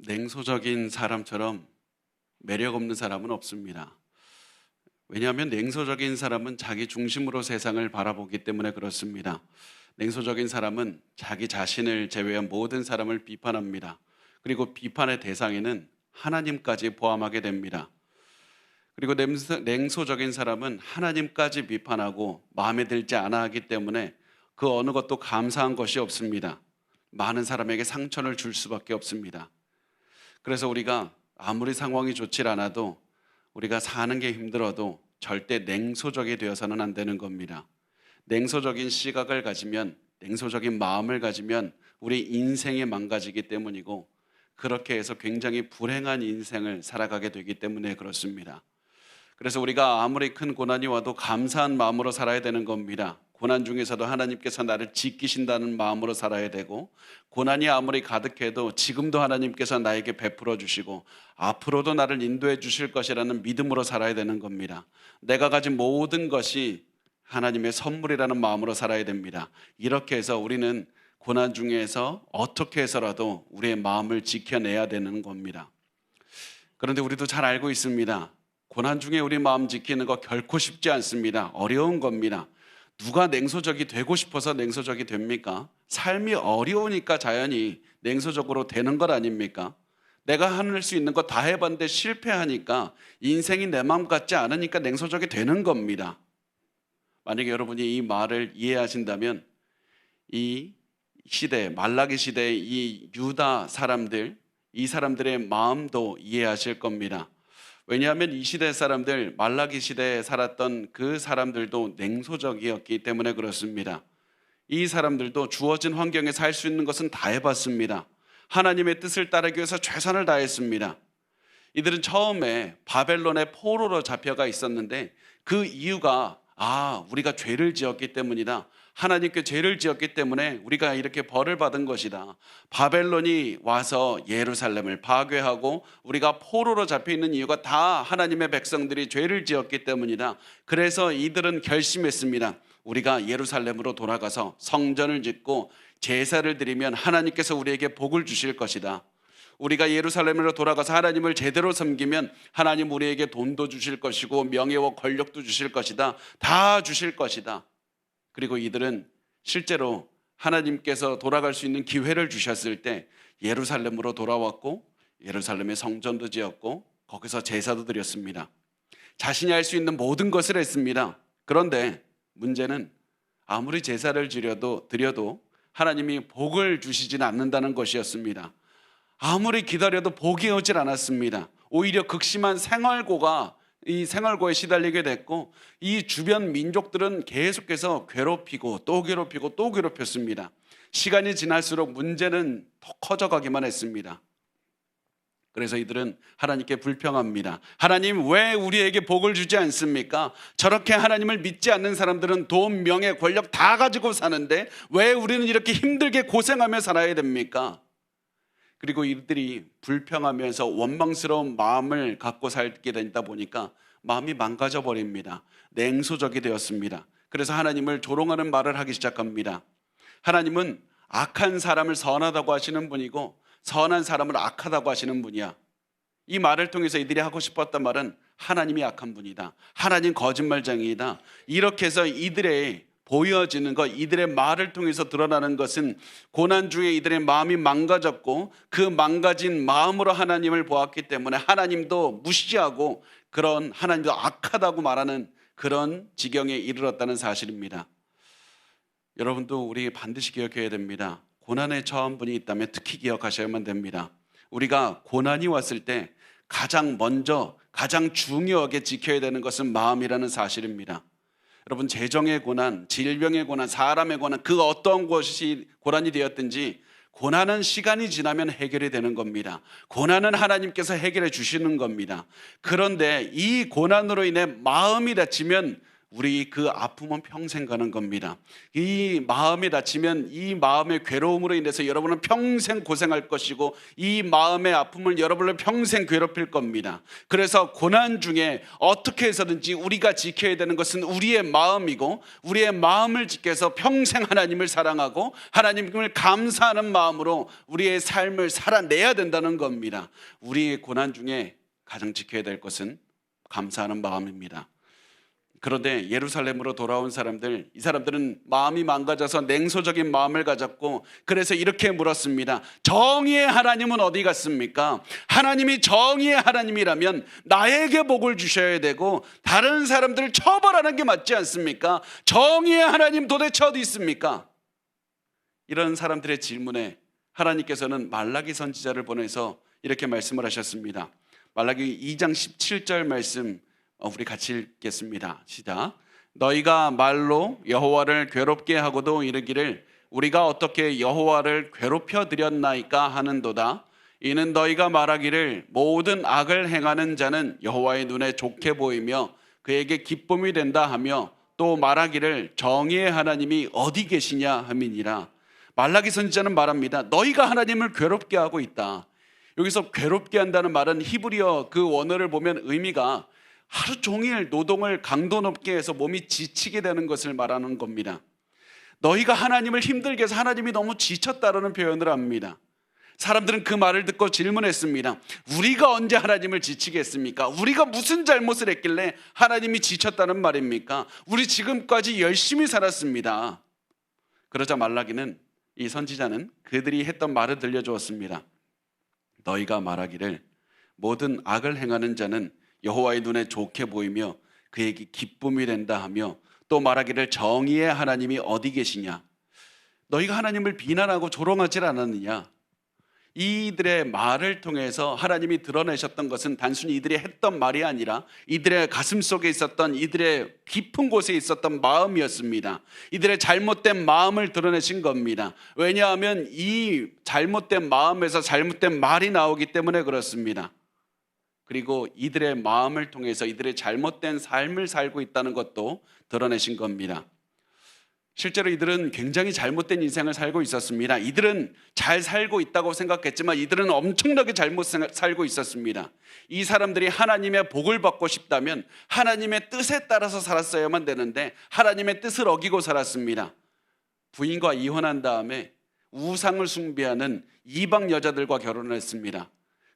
냉소적인 사람처럼 매력 없는 사람은 없습니다. 왜냐하면 냉소적인 사람은 자기 중심으로 세상을 바라보기 때문에 그렇습니다. 냉소적인 사람은 자기 자신을 제외한 모든 사람을 비판합니다. 그리고 비판의 대상에는 하나님까지 포함하게 됩니다. 그리고 냉소적인 사람은 하나님까지 비판하고 마음에 들지 않아 하기 때문에 그 어느 것도 감사한 것이 없습니다. 많은 사람에게 상처를 줄 수밖에 없습니다. 그래서 우리가 아무리 상황이 좋지 않아도, 우리가 사는 게 힘들어도 절대 냉소적이 되어서는 안 되는 겁니다. 냉소적인 시각을 가지면, 냉소적인 마음을 가지면 우리 인생이 망가지기 때문이고, 그렇게 해서 굉장히 불행한 인생을 살아가게 되기 때문에 그렇습니다. 그래서 우리가 아무리 큰 고난이 와도 감사한 마음으로 살아야 되는 겁니다. 고난 중에서도 하나님께서 나를 지키신다는 마음으로 살아야 되고, 고난이 아무리 가득해도 지금도 하나님께서 나에게 베풀어 주시고 앞으로도 나를 인도해 주실 것이라는 믿음으로 살아야 되는 겁니다. 내가 가진 모든 것이 하나님의 선물이라는 마음으로 살아야 됩니다. 이렇게 해서 우리는 고난 중에서 어떻게 해서라도 우리의 마음을 지켜내야 되는 겁니다. 그런데 우리도 잘 알고 있습니다. 고난 중에 우리 마음 지키는 거 결코 쉽지 않습니다. 어려운 겁니다. 누가 냉소적이 되고 싶어서 냉소적이 됩니까? 삶이 어려우니까 자연히 냉소적으로 되는 것 아닙니까? 내가 할 수 있는 거 다 해봤는데 실패하니까, 인생이 내 마음 같지 않으니까 냉소적이 되는 겁니다. 만약에 여러분이 이 말을 이해하신다면 이 시대, 말라기 시대의 이 유다 사람들, 이 사람들의 마음도 이해하실 겁니다. 왜냐하면 이 시대 사람들, 말라기 시대에 살았던 그 사람들도 냉소적이었기 때문에 그렇습니다. 이 사람들도 주어진 환경에 살 수 있는 것은 다 해봤습니다. 하나님의 뜻을 따르기 위해서 최선을 다했습니다. 이들은 처음에 바벨론의 포로로 잡혀가 있었는데, 그 이유가 우리가 죄를 지었기 때문이다. 하나님께 죄를 지었기 때문에 우리가 이렇게 벌을 받은 것이다. 바벨론이 와서 예루살렘을 파괴하고 우리가 포로로 잡혀 있는 이유가 다 하나님의 백성들이 죄를 지었기 때문이다. 그래서 이들은 결심했습니다. 우리가 예루살렘으로 돌아가서 성전을 짓고 제사를 드리면 하나님께서 우리에게 복을 주실 것이다. 우리가 예루살렘으로 돌아가서 하나님을 제대로 섬기면 하나님 우리에게 돈도 주실 것이고 명예와 권력도 주실 것이다. 다 주실 것이다. 그리고 이들은 실제로 하나님께서 돌아갈 수 있는 기회를 주셨을 때 예루살렘으로 돌아왔고, 예루살렘에 성전도 지었고 거기서 제사도 드렸습니다. 자신이 할 수 있는 모든 것을 했습니다. 그런데 문제는 아무리 제사를 드려도 하나님이 복을 주시지는 않는다는 것이었습니다. 아무리 기다려도 복이 오질 않았습니다. 오히려 극심한 이 생활고에 시달리게 됐고, 이 주변 민족들은 계속해서 괴롭히고 또 괴롭히고 또 괴롭혔습니다. 시간이 지날수록 문제는 더 커져가기만 했습니다. 그래서 이들은 하나님께 불평합니다. 하나님, 왜 우리에게 복을 주지 않습니까? 저렇게 하나님을 믿지 않는 사람들은 돈, 명예, 권력 다 가지고 사는데 왜 우리는 이렇게 힘들게 고생하며 살아야 됩니까? 그리고 이들이 불평하면서 원망스러운 마음을 갖고 살게 되다 보니까 마음이 망가져 버립니다. 냉소적이 되었습니다. 그래서 하나님을 조롱하는 말을 하기 시작합니다. 하나님은 악한 사람을 선하다고 하시는 분이고 선한 사람을 악하다고 하시는 분이야. 이 말을 통해서 이들이 하고 싶었던 말은 하나님이 악한 분이다. 하나님 거짓말쟁이다. 이렇게 해서 이들의 보여지는 것, 이들의 말을 통해서 드러나는 것은 고난 중에 이들의 마음이 망가졌고, 그 망가진 마음으로 하나님을 보았기 때문에 하나님도 무시하고 그런 하나님도 악하다고 말하는 그런 지경에 이르렀다는 사실입니다. 여러분도 우리 반드시 기억해야 됩니다. 고난에 처한 분이 있다면 특히 기억하셔야만 됩니다. 우리가 고난이 왔을 때 가장 먼저, 가장 중요하게 지켜야 되는 것은 마음이라는 사실입니다. 여러분, 재정의 고난, 질병의 고난, 사람의 고난, 그 어떤 것이 고난이 되었든지 고난은 시간이 지나면 해결이 되는 겁니다. 고난은 하나님께서 해결해 주시는 겁니다. 그런데 이 고난으로 인해 마음이 다치면 우리 그 아픔은 평생 가는 겁니다. 이 마음이 다치면 이 마음의 괴로움으로 인해서 여러분은 평생 고생할 것이고 이 마음의 아픔을 여러분을 평생 괴롭힐 겁니다. 그래서 고난 중에 어떻게 해서든지 우리가 지켜야 되는 것은 우리의 마음이고, 우리의 마음을 지켜서 평생 하나님을 사랑하고 하나님을 감사하는 마음으로 우리의 삶을 살아내야 된다는 겁니다. 우리의 고난 중에 가장 지켜야 될 것은 감사하는 마음입니다. 그런데 예루살렘으로 돌아온 사람들, 이 사람들은 마음이 망가져서 냉소적인 마음을 가졌고, 그래서 이렇게 물었습니다. 정의의 하나님은 어디 갔습니까? 하나님이 정의의 하나님이라면 나에게 복을 주셔야 되고 다른 사람들을 처벌하는 게 맞지 않습니까? 정의의 하나님 도대체 어디 있습니까? 이런 사람들의 질문에 하나님께서는 말라기 선지자를 보내서 이렇게 말씀을 하셨습니다. 말라기 2장 17절 말씀 우리 같이 읽겠습니다. 시작. 너희가 말로 여호와를 괴롭게 하고도 이르기를 우리가 어떻게 여호와를 괴롭혀 드렸나이까 하는도다. 이는 너희가 말하기를 모든 악을 행하는 자는 여호와의 눈에 좋게 보이며 그에게 기쁨이 된다 하며, 또 말하기를 정의의 하나님이 어디 계시냐 함이니라. 말라기 선지자는 말합니다. 너희가 하나님을 괴롭게 하고 있다. 여기서 괴롭게 한다는 말은 히브리어 그 원어를 보면 의미가 하루 종일 노동을 강도 높게 해서 몸이 지치게 되는 것을 말하는 겁니다. 너희가 하나님을 힘들게 해서 하나님이 너무 지쳤다라는 표현을 합니다. 사람들은 그 말을 듣고 질문했습니다. 우리가 언제 하나님을 지치게 했습니까? 우리가 무슨 잘못을 했길래 하나님이 지쳤다는 말입니까? 우리 지금까지 열심히 살았습니다. 그러자 말라기는, 이 선지자는 그들이 했던 말을 들려주었습니다. 너희가 말하기를 모든 악을 행하는 자는 여호와의 눈에 좋게 보이며 그에게 기쁨이 된다 하며, 또 말하기를 정의의 하나님이 어디 계시냐. 너희가 하나님을 비난하고 조롱하지 않았느냐. 이들의 말을 통해서 하나님이 드러내셨던 것은 단순히 이들이 했던 말이 아니라 이들의 가슴 속에 있었던, 이들의 깊은 곳에 있었던 마음이었습니다. 이들의 잘못된 마음을 드러내신 겁니다. 왜냐하면 이 잘못된 마음에서 잘못된 말이 나오기 때문에 그렇습니다. 그리고 이들의 마음을 통해서 이들의 잘못된 삶을 살고 있다는 것도 드러내신 겁니다. 실제로 이들은 굉장히 잘못된 인생을 살고 있었습니다. 이들은 잘 살고 있다고 생각했지만 이들은 엄청나게 잘못 살고 있었습니다. 이 사람들이 하나님의 복을 받고 싶다면 하나님의 뜻에 따라서 살았어야만 되는데 하나님의 뜻을 어기고 살았습니다. 부인과 이혼한 다음에 우상을 숭배하는 이방 여자들과 결혼을 했습니다.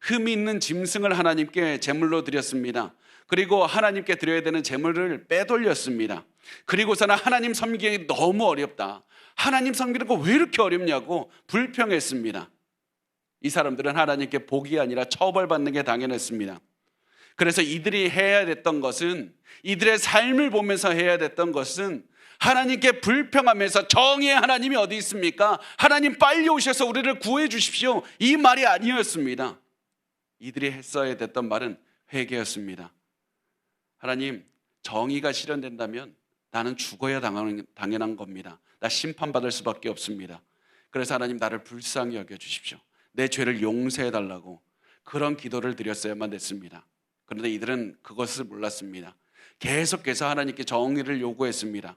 흠이 있는 짐승을 하나님께 제물로 드렸습니다. 그리고 하나님께 드려야 되는 제물을 빼돌렸습니다. 그리고서는 하나님 섬기기 너무 어렵다, 하나님 섬기는 거 왜 이렇게 어렵냐고 불평했습니다. 이 사람들은 하나님께 복이 아니라 처벌받는 게 당연했습니다. 그래서 이들이 해야 됐던 것은, 이들의 삶을 보면서 해야 됐던 것은 하나님께 불평하면서 정의의 하나님이 어디 있습니까? 하나님 빨리 오셔서 우리를 구해 주십시오, 이 말이 아니었습니다. 이들이 했어야 됐던 말은 회개였습니다. 하나님, 정의가 실현된다면 나는 죽어야 당연한 겁니다. 나 심판받을 수밖에 없습니다. 그래서 하나님, 나를 불쌍히 여겨주십시오, 내 죄를 용서해달라고 그런 기도를 드렸어야만 됐습니다. 그런데 이들은 그것을 몰랐습니다. 계속해서 하나님께 정의를 요구했습니다.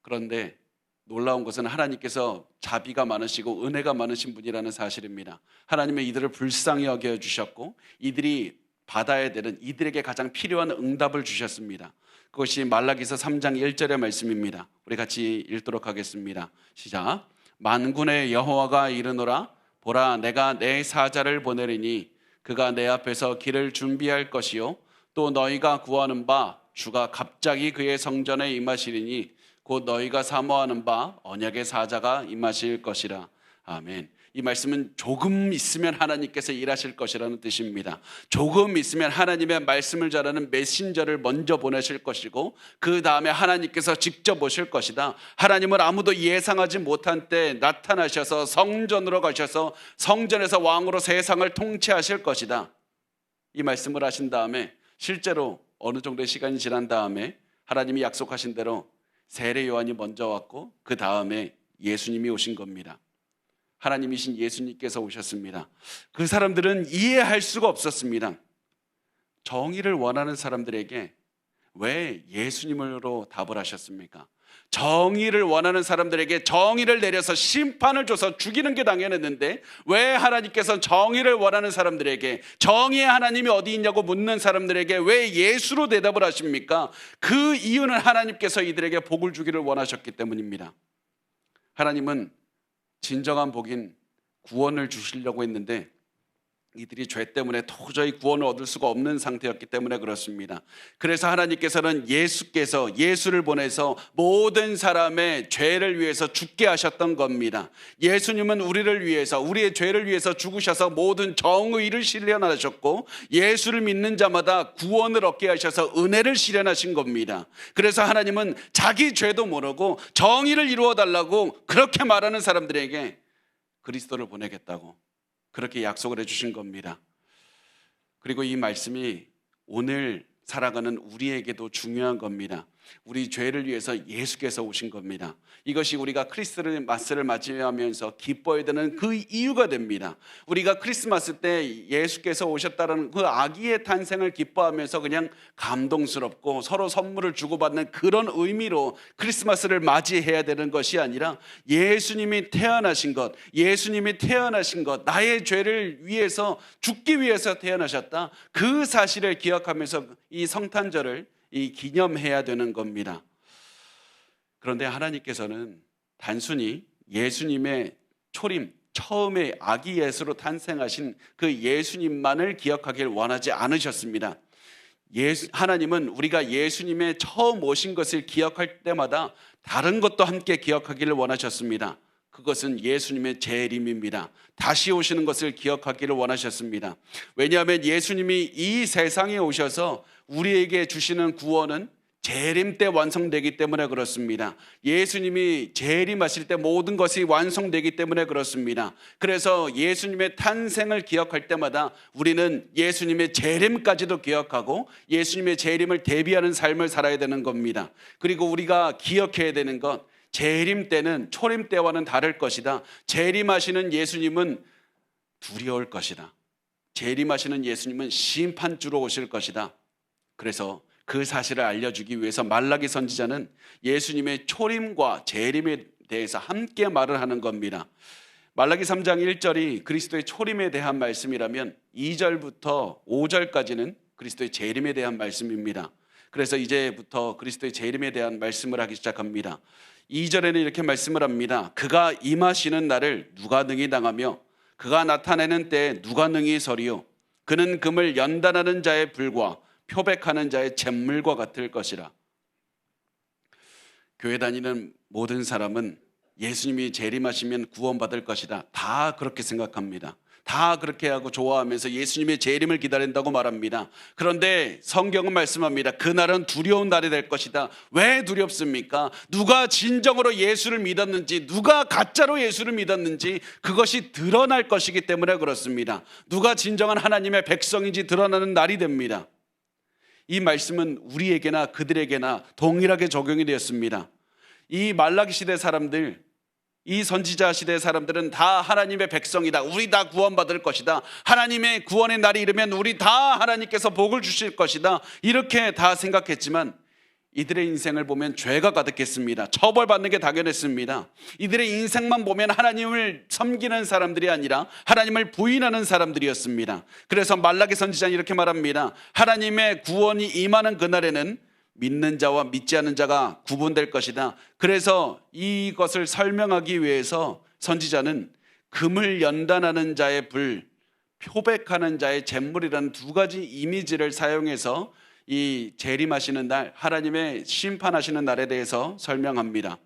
그런데 놀라운 것은 하나님께서 자비가 많으시고 은혜가 많으신 분이라는 사실입니다. 하나님은 이들을 불쌍히 여겨주셨고 이들이 받아야 되는, 이들에게 가장 필요한 응답을 주셨습니다. 그것이 말라기서 3장 1절의 말씀입니다. 우리 같이 읽도록 하겠습니다. 시작. 만군의 여호와가 이르노라, 보라, 내가 내 사자를 보내리니 그가 내 앞에서 길을 준비할 것이요, 또 너희가 구하는 바 주가 갑자기 그의 성전에 임하시리니 곧 너희가 사모하는 바 언약의 사자가 임하실 것이라. 아멘. 이 말씀은 조금 있으면 하나님께서 일하실 것이라는 뜻입니다. 조금 있으면 하나님의 말씀을 전하는 메신저를 먼저 보내실 것이고 그 다음에 하나님께서 직접 오실 것이다. 하나님은 아무도 예상하지 못한 때 나타나셔서 성전으로 가셔서 성전에서 왕으로 세상을 통치하실 것이다. 이 말씀을 하신 다음에 실제로 어느 정도의 시간이 지난 다음에 하나님이 약속하신 대로 세례 요한이 먼저 왔고 그 다음에 예수님이 오신 겁니다. 하나님이신 예수님께서 오셨습니다. 그 사람들은 이해할 수가 없었습니다. 정의를 원하는 사람들에게 왜 예수님으로 답을 하셨습니까? 정의를 원하는 사람들에게 정의를 내려서 심판을 줘서 죽이는 게 당연했는데 왜 하나님께서 정의를 원하는 사람들에게, 정의의 하나님이 어디 있냐고 묻는 사람들에게 왜 예수로 대답을 하십니까? 그 이유는 하나님께서 이들에게 복을 주기를 원하셨기 때문입니다. 하나님은 진정한 복인 구원을 주시려고 했는데 이들이 죄 때문에 도저히 구원을 얻을 수가 없는 상태였기 때문에 그렇습니다. 그래서 하나님께서는 예수를 보내서 모든 사람의 죄를 위해서 죽게 하셨던 겁니다. 예수님은 우리를 위해서, 우리의 죄를 위해서 죽으셔서 모든 정의를 실현하셨고 예수를 믿는 자마다 구원을 얻게 하셔서 은혜를 실현하신 겁니다. 그래서 하나님은 자기 죄도 모르고 정의를 이루어 달라고 그렇게 말하는 사람들에게 그리스도를 보내겠다고 그렇게 약속을 해주신 겁니다. 그리고 이 말씀이 오늘 살아가는 우리에게도 중요한 겁니다. 우리 죄를 위해서 예수께서 오신 겁니다. 이것이 우리가 크리스마스를 맞이하면서 기뻐해야 되는 그 이유가 됩니다. 우리가 크리스마스 때 예수께서 오셨다는 그 아기의 탄생을 기뻐하면서 그냥 감동스럽고 서로 선물을 주고받는 그런 의미로 크리스마스를 맞이해야 되는 것이 아니라 예수님이 태어나신 것, 나의 죄를 위해서 죽기 위해서 태어나셨다, 그 사실을 기억하면서 이 성탄절을 기념해야 되는 겁니다. 그런데 하나님께서는 단순히 예수님의 초림, 처음에 아기 예수로 탄생하신 그 예수님만을 기억하길 원하지 않으셨습니다. 하나님은 우리가 예수님의 처음 오신 것을 기억할 때마다 다른 것도 함께 기억하기를 원하셨습니다. 그것은 예수님의 재림입니다. 다시 오시는 것을 기억하기를 원하셨습니다. 왜냐하면 예수님이 이 세상에 오셔서 우리에게 주시는 구원은 재림 때 완성되기 때문에 그렇습니다. 예수님이 재림하실 때 모든 것이 완성되기 때문에 그렇습니다. 그래서 예수님의 탄생을 기억할 때마다 우리는 예수님의 재림까지도 기억하고 예수님의 재림을 대비하는 삶을 살아야 되는 겁니다. 그리고 우리가 기억해야 되는 것, 재림 때는 초림 때와는 다를 것이다. 재림하시는 예수님은 두려울 것이다. 재림하시는 예수님은 심판주로 오실 것이다. 그래서 그 사실을 알려주기 위해서 말라기 선지자는 예수님의 초림과 재림에 대해서 함께 말을 하는 겁니다. 말라기 3장 1절이 그리스도의 초림에 대한 말씀이라면 2절부터 5절까지는 그리스도의 재림에 대한 말씀입니다. 그래서 이제부터 그리스도의 재림에 대한 말씀을 하기 시작합니다. 2절에는 이렇게 말씀을 합니다. 그가 임하시는 날을 누가 능히 당하며 그가 나타내는 때에 누가 능히 서리요. 그는 금을 연단하는 자의 불과 표백하는 자의 잿물과 같을 것이라. 교회 다니는 모든 사람은 예수님이 재림하시면 구원받을 것이다, 다 그렇게 생각합니다. 다 그렇게 하고 좋아하면서 예수님의 재림을 기다린다고 말합니다. 그런데 성경은 말씀합니다. 그날은 두려운 날이 될 것이다. 왜 두렵습니까? 누가 진정으로 예수를 믿었는지, 누가 가짜로 예수를 믿었는지 그것이 드러날 것이기 때문에 그렇습니다. 누가 진정한 하나님의 백성인지 드러나는 날이 됩니다. 이 말씀은 우리에게나 그들에게나 동일하게 적용이 되었습니다. 이 말라기 시대 사람들, 이 선지자 시대 사람들은 다 하나님의 백성이다, 우리 다 구원받을 것이다, 하나님의 구원의 날이 이르면 우리 다 하나님께서 복을 주실 것이다, 이렇게 다 생각했지만 이들의 인생을 보면 죄가 가득했습니다. 처벌받는 게 당연했습니다. 이들의 인생만 보면 하나님을 섬기는 사람들이 아니라 하나님을 부인하는 사람들이었습니다. 그래서 말라기 선지자는 이렇게 말합니다. 하나님의 구원이 임하는 그날에는 믿는 자와 믿지 않는 자가 구분될 것이다. 그래서 이것을 설명하기 위해서 선지자는 금을 연단하는 자의 불, 표백하는 자의 잿물이라는 두 가지 이미지를 사용해서 이 재림하시는 날, 하나님의 심판하시는 날에 대해서 설명합니다.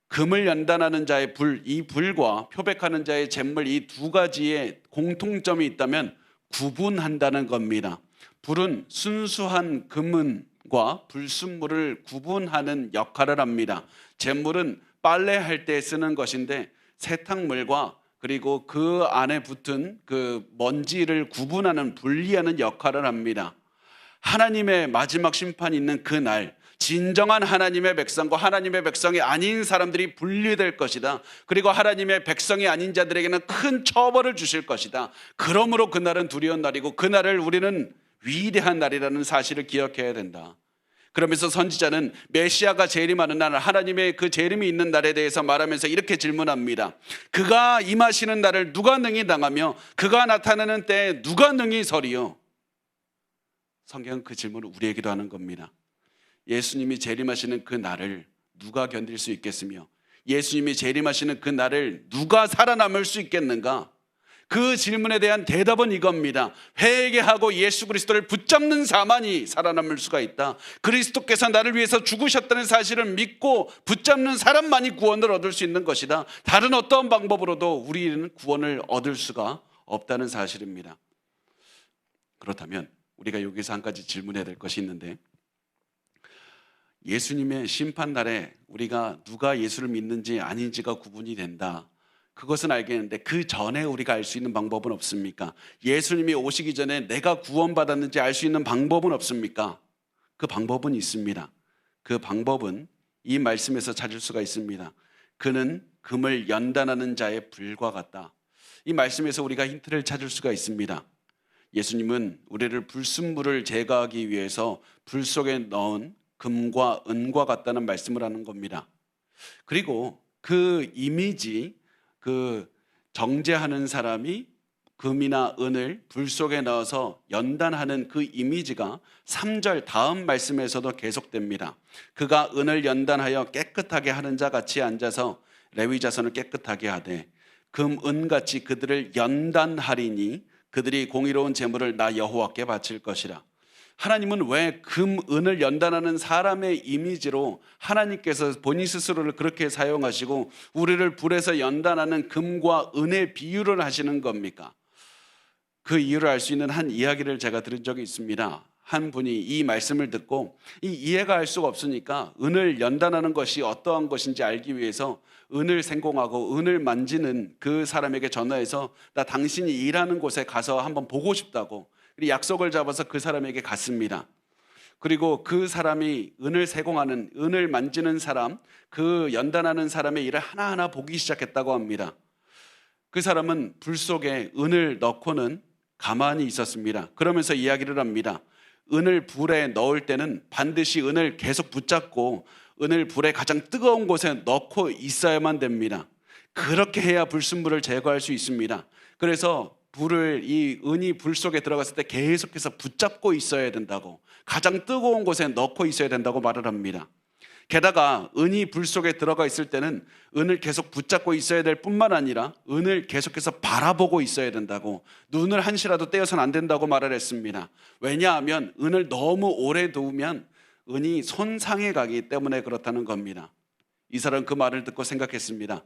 금을 연단하는 자의 불, 이 불과 표백하는 자의 잿물, 이 두 가지의 공통점이 있다면 구분한다는 겁니다. 불은 순수한 금은과 불순물을 구분하는 역할을 합니다. 잿물은 빨래할 때 쓰는 것인데 세탁물과 그리고 그 안에 붙은 그 먼지를 구분하는, 분리하는 역할을 합니다. 하나님의 마지막 심판이 있는 그날, 진정한 하나님의 백성과 하나님의 백성이 아닌 사람들이 분리될 것이다. 그리고 하나님의 백성이 아닌 자들에게는 큰 처벌을 주실 것이다. 그러므로 그날은 두려운 날이고 그날을 우리는 위대한 날이라는 사실을 기억해야 된다. 그러면서 선지자는 메시아가 재림하는 날, 하나님의 그 재림이 있는 날에 대해서 말하면서 이렇게 질문합니다. 그가 임하시는 날을 누가 능히 당하며 그가 나타나는 때에 누가 능히 서리요? 성경은 그 질문을 우리에게도 하는 겁니다. 예수님이 재림하시는 그 날을 누가 견딜 수 있겠으며 예수님이 재림하시는 그 날을 누가 살아남을 수 있겠는가? 그 질문에 대한 대답은 이겁니다. 회개하고 예수 그리스도를 붙잡는 자만이 살아남을 수가 있다. 그리스도께서 나를 위해서 죽으셨다는 사실을 믿고 붙잡는 사람만이 구원을 얻을 수 있는 것이다. 다른 어떤 방법으로도 우리는 구원을 얻을 수가 없다는 사실입니다. 그렇다면 우리가 여기서 한 가지 질문해야 될 것이 있는데, 예수님의 심판날에 우리가 누가 예수를 믿는지 아닌지가 구분이 된다. 그것은 알겠는데 그 전에 우리가 알 수 있는 방법은 없습니까? 예수님이 오시기 전에 내가 구원받았는지 알 수 있는 방법은 없습니까? 그 방법은 있습니다. 그 방법은 이 말씀에서 찾을 수가 있습니다. 그는 금을 연단하는 자의 불과 같다. 이 말씀에서 우리가 힌트를 찾을 수가 있습니다. 예수님은 우리를 불순물을 제거하기 위해서 불 속에 넣은 금과 은과 같다는 말씀을 하는 겁니다. 그리고 그 이미지, 그 정죄하는 사람이 금이나 은을 불 속에 넣어서 연단하는 그 이미지가 3절 다음 말씀에서도 계속됩니다. 그가 은을 연단하여 깨끗하게 하는 자 같이 앉아서 레위 자손을 깨끗하게 하되 금, 은같이 그들을 연단하리니 그들이 공의로운 제물을 나 여호와께 바칠 것이라. 하나님은 왜 금, 은을 연단하는 사람의 이미지로 하나님께서 본인 스스로를 그렇게 사용하시고 우리를 불에서 연단하는 금과 은의 비유를 하시는 겁니까? 그 이유를 알 수 있는 한 이야기를 제가 들은 적이 있습니다. 한 분이 이 말씀을 듣고 이 이해가 할 수가 없으니까 은을 연단하는 것이 어떠한 것인지 알기 위해서 은을 생공하고 은을 만지는 그 사람에게 전화해서 나 당신이 일하는 곳에 가서 한번 보고 싶다고 약속을 잡아서 그 사람에게 갔습니다. 그리고 그 사람이 은을 세공하는, 은을 만지는 사람, 그 연단하는 사람의 일을 하나하나 보기 시작했다고 합니다. 그 사람은 불 속에 은을 넣고는 가만히 있었습니다. 그러면서 이야기를 합니다. 은을 불에 넣을 때는 반드시 은을 계속 붙잡고 은을 불에 가장 뜨거운 곳에 넣고 있어야만 됩니다. 그렇게 해야 불순물을 제거할 수 있습니다. 그래서 이 은이 불 속에 들어갔을 때 계속해서 붙잡고 있어야 된다고, 가장 뜨거운 곳에 넣고 있어야 된다고 말을 합니다. 게다가 은이 불 속에 들어가 있을 때는 은을 계속 붙잡고 있어야 될 뿐만 아니라 은을 계속해서 바라보고 있어야 된다고, 눈을 한시라도 떼어서는 안 된다고 말을 했습니다. 왜냐하면 은을 너무 오래 두면 은이 손상해 가기 때문에 그렇다는 겁니다. 이 사람은 그 말을 듣고 생각했습니다.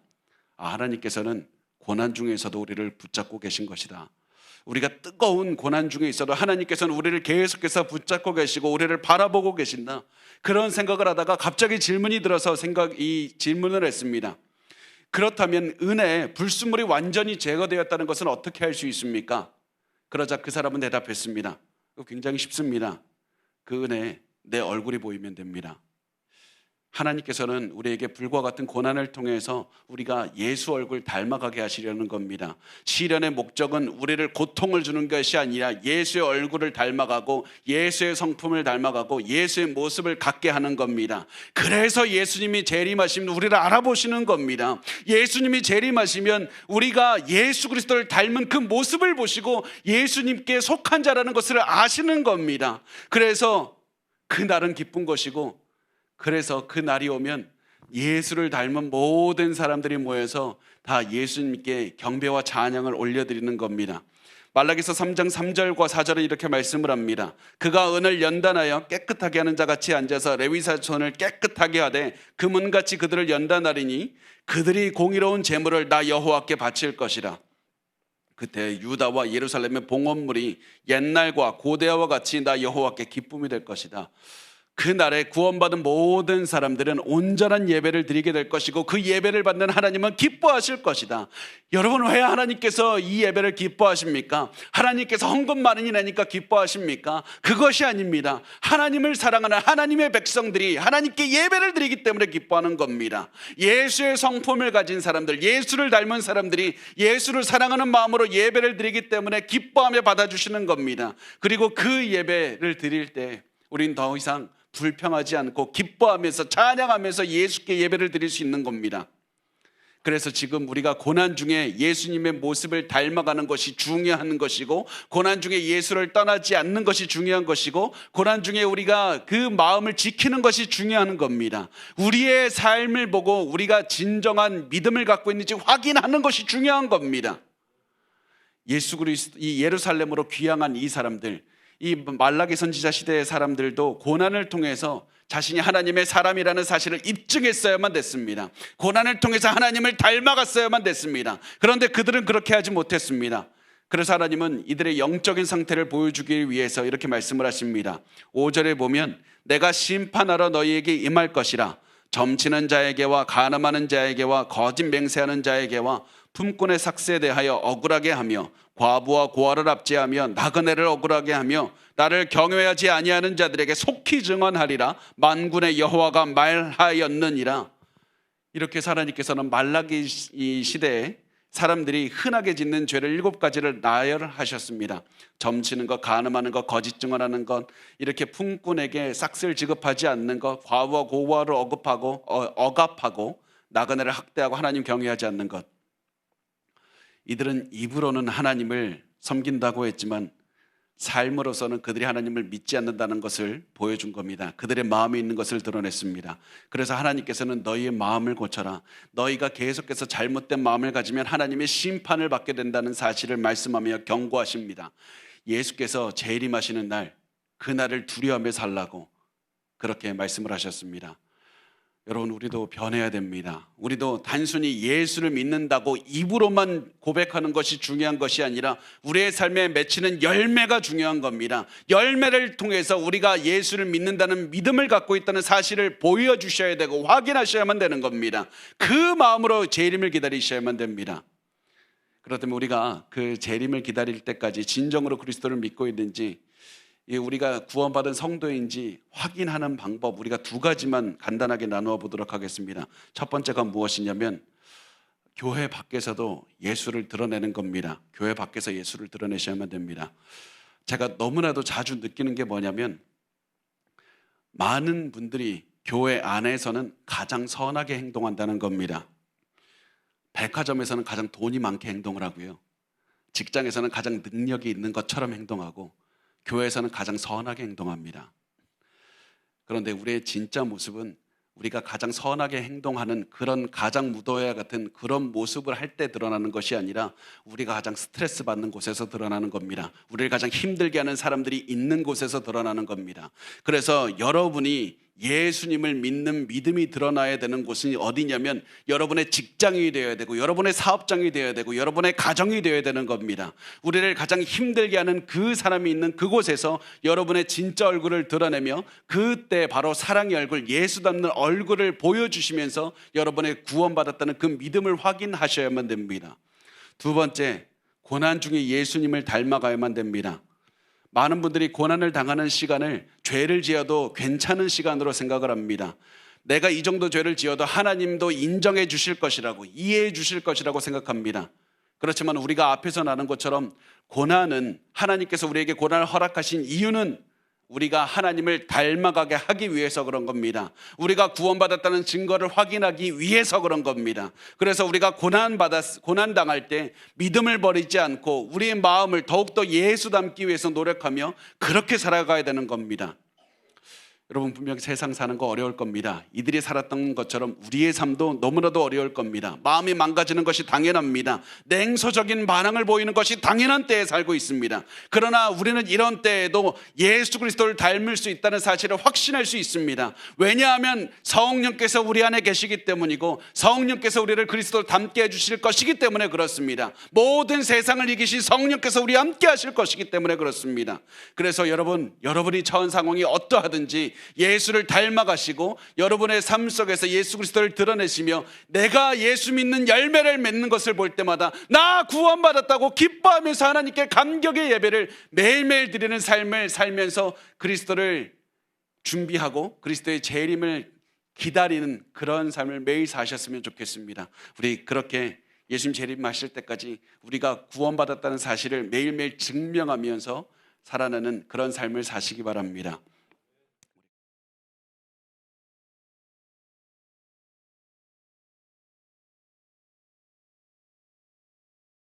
하나님께서는 고난 중에서도 우리를 붙잡고 계신 것이다. 우리가 뜨거운 고난 중에 있어도 하나님께서는 우리를 계속해서 붙잡고 계시고 우리를 바라보고 계신다. 그런 생각을 하다가 갑자기 질문이 들어서 이 질문을 했습니다. 그렇다면 은의 불순물이 완전히 제거되었다는 것은 어떻게 할 수 있습니까? 그러자 그 사람은 대답했습니다. 굉장히 쉽습니다. 그 은에 내 얼굴이 보이면 됩니다. 하나님께서는 우리에게 불과 같은 고난을 통해서 우리가 예수 얼굴 닮아가게 하시려는 겁니다. 시련의 목적은 우리를 고통을 주는 것이 아니라 예수의 얼굴을 닮아가고 예수의 성품을 닮아가고 예수의 모습을 갖게 하는 겁니다. 그래서 예수님이 재림하시면 우리를 알아보시는 겁니다. 예수님이 재림하시면 우리가 예수 그리스도를 닮은 그 모습을 보시고 예수님께 속한 자라는 것을 아시는 겁니다. 그래서 그날은 기쁜 것이고, 그래서 그 날이 오면 예수를 닮은 모든 사람들이 모여서 다 예수님께 경배와 찬양을 올려드리는 겁니다. 말라기서 3장 3절과 4절은 이렇게 말씀을 합니다. 그가 은을 연단하여 깨끗하게 하는 자같이 앉아서 레위 자손을 깨끗하게 하되 금은같이 그들을 연단하리니 그들이 공의로운 제물을 나 여호와께 바칠 것이라. 그때 유다와 예루살렘의 봉헌물이 옛날과 고대와 같이 나 여호와께 기쁨이 될 것이다. 그날에 구원받은 모든 사람들은 온전한 예배를 드리게 될 것이고 그 예배를 받는 하나님은 기뻐하실 것이다. 여러분, 왜 하나님께서 이 예배를 기뻐하십니까? 하나님께서 헌금 많이 내니까 기뻐하십니까? 그것이 아닙니다. 하나님을 사랑하는 하나님의 백성들이 하나님께 예배를 드리기 때문에 기뻐하는 겁니다. 예수의 성품을 가진 사람들, 예수를 닮은 사람들이 예수를 사랑하는 마음으로 예배를 드리기 때문에 기뻐하며 받아주시는 겁니다. 그리고 그 예배를 드릴 때 우린 더 이상 불평하지 않고 기뻐하면서 찬양하면서 예수께 예배를 드릴 수 있는 겁니다. 그래서 지금 우리가 고난 중에 예수님의 모습을 닮아가는 것이 중요한 것이고, 고난 중에 예수를 떠나지 않는 것이 중요한 것이고, 고난 중에 우리가 그 마음을 지키는 것이 중요한 겁니다. 우리의 삶을 보고 우리가 진정한 믿음을 갖고 있는지 확인하는 것이 중요한 겁니다. 예수 그리스도, 이 예루살렘으로 귀향한 이 사람들, 이 말라기 선지자 시대의 사람들도 고난을 통해서 자신이 하나님의 사람이라는 사실을 입증했어야만 됐습니다. 고난을 통해서 하나님을 닮아갔어야만 됐습니다. 그런데 그들은 그렇게 하지 못했습니다. 그래서 하나님은 이들의 영적인 상태를 보여주기 위해서 이렇게 말씀을 하십니다. 5절에 보면 내가 심판하러 너희에게 임할 것이라. 점치는 자에게와 간음하는 자에게와 거짓 맹세하는 자에게와 품꾼의 삭세에 대하여 억울하게 하며 과부와 고아를 압제하며 나그네를 억울하게 하며 나를 경외하지 아니하는 자들에게 속히 증언하리라. 만군의 여호와가 말하였느니라. 이렇게 하나님께서는 말라기 시대에 사람들이 흔하게 짓는 죄를 7가지를 나열하셨습니다. 점치는 것, 간음하는 것, 거짓 증언하는 것, 이렇게 품꾼에게 싹스를 지급하지 않는 것, 과부와 고아를 억압하고 나그네를 학대하고 하나님 경외하지 않는 것. 이들은 입으로는 하나님을 섬긴다고 했지만 삶으로서는 그들이 하나님을 믿지 않는다는 것을 보여준 겁니다. 그들의 마음에 있는 것을 드러냈습니다. 그래서 하나님께서는 너희의 마음을 고쳐라. 너희가 계속해서 잘못된 마음을 가지면 하나님의 심판을 받게 된다는 사실을 말씀하며 경고하십니다. 예수께서 재림하시는 날, 그날을 두려워하며 살라고 그렇게 말씀을 하셨습니다. 여러분, 우리도 변해야 됩니다. 우리도 단순히 예수를 믿는다고 입으로만 고백하는 것이 중요한 것이 아니라 우리의 삶에 맺히는 열매가 중요한 겁니다. 열매를 통해서 우리가 예수를 믿는다는 믿음을 갖고 있다는 사실을 보여주셔야 되고 확인하셔야만 되는 겁니다. 그 마음으로 재림을 기다리셔야만 됩니다. 그렇다면 우리가 그 재림을 기다릴 때까지 진정으로 그리스도를 믿고 있는지, 우리가 구원받은 성도인지 확인하는 방법, 우리가 2가지만 간단하게 나누어 보도록 하겠습니다. 첫 번째가 무엇이냐면 교회 밖에서도 예수를 드러내는 겁니다. 교회 밖에서 예수를 드러내셔야만 됩니다. 제가 너무나도 자주 느끼는 게 뭐냐면, 많은 분들이 교회 안에서는 가장 선하게 행동한다는 겁니다. 백화점에서는 가장 돈이 많게 행동을 하고요, 직장에서는 가장 능력이 있는 것처럼 행동하고, 교회에서는 가장 선하게 행동합니다. 그런데 우리의 진짜 모습은 우리가 가장 선하게 행동하는 그런 가장 무도회와 같은 그런 모습을 할 때 드러나는 것이 아니라 우리가 가장 스트레스 받는 곳에서 드러나는 겁니다. 우리를 가장 힘들게 하는 사람들이 있는 곳에서 드러나는 겁니다. 그래서 여러분이 예수님을 믿는 믿음이 드러나야 되는 곳은 어디냐면 여러분의 직장이 되어야 되고 여러분의 사업장이 되어야 되고 여러분의 가정이 되어야 되는 겁니다. 우리를 가장 힘들게 하는 그 사람이 있는 그곳에서 여러분의 진짜 얼굴을 드러내며 그때 바로 사랑의 얼굴, 예수 닮는 얼굴을 보여주시면서 여러분의 구원받았다는 그 믿음을 확인하셔야만 됩니다. 2번째, 고난 중에 예수님을 닮아가야만 됩니다. 많은 분들이 고난을 당하는 시간을 죄를 지어도 괜찮은 시간으로 생각을 합니다. 내가 이 정도 죄를 지어도 하나님도 인정해 주실 것이라고, 이해해 주실 것이라고 생각합니다. 그렇지만 우리가 앞에서 나눈 것처럼 고난은, 하나님께서 우리에게 고난을 허락하신 이유는 우리가 하나님을 닮아가게 하기 위해서 그런 겁니다. 우리가 구원받았다는 증거를 확인하기 위해서 그런 겁니다. 그래서 우리가 고난 당할 때 믿음을 버리지 않고 우리의 마음을 더욱더 예수 닮기 위해서 노력하며 그렇게 살아가야 되는 겁니다. 여러분, 분명히 세상 사는 거 어려울 겁니다. 이들이 살았던 것처럼 우리의 삶도 너무나도 어려울 겁니다. 마음이 망가지는 것이 당연합니다. 냉소적인 반항을 보이는 것이 당연한 때에 살고 있습니다. 그러나 우리는 이런 때에도 예수 그리스도를 닮을 수 있다는 사실을 확신할 수 있습니다. 왜냐하면 성령께서 우리 안에 계시기 때문이고 성령께서 우리를 그리스도를 닮게 해주실 것이기 때문에 그렇습니다. 모든 세상을 이기신 성령께서 우리 함께 하실 것이기 때문에 그렇습니다. 그래서 여러분이 처한 상황이 어떠하든지 예수를 닮아가시고 여러분의 삶 속에서 예수 그리스도를 드러내시며 내가 예수 믿는 열매를 맺는 것을 볼 때마다 나 구원받았다고 기뻐하면서 하나님께 감격의 예배를 매일매일 드리는 삶을 살면서 그리스도를 준비하고 그리스도의 재림을 기다리는 그런 삶을 매일 사셨으면 좋겠습니다. 우리 그렇게 예수님 재림하실 때까지 우리가 구원받았다는 사실을 매일매일 증명하면서 살아내는 그런 삶을 사시기 바랍니다.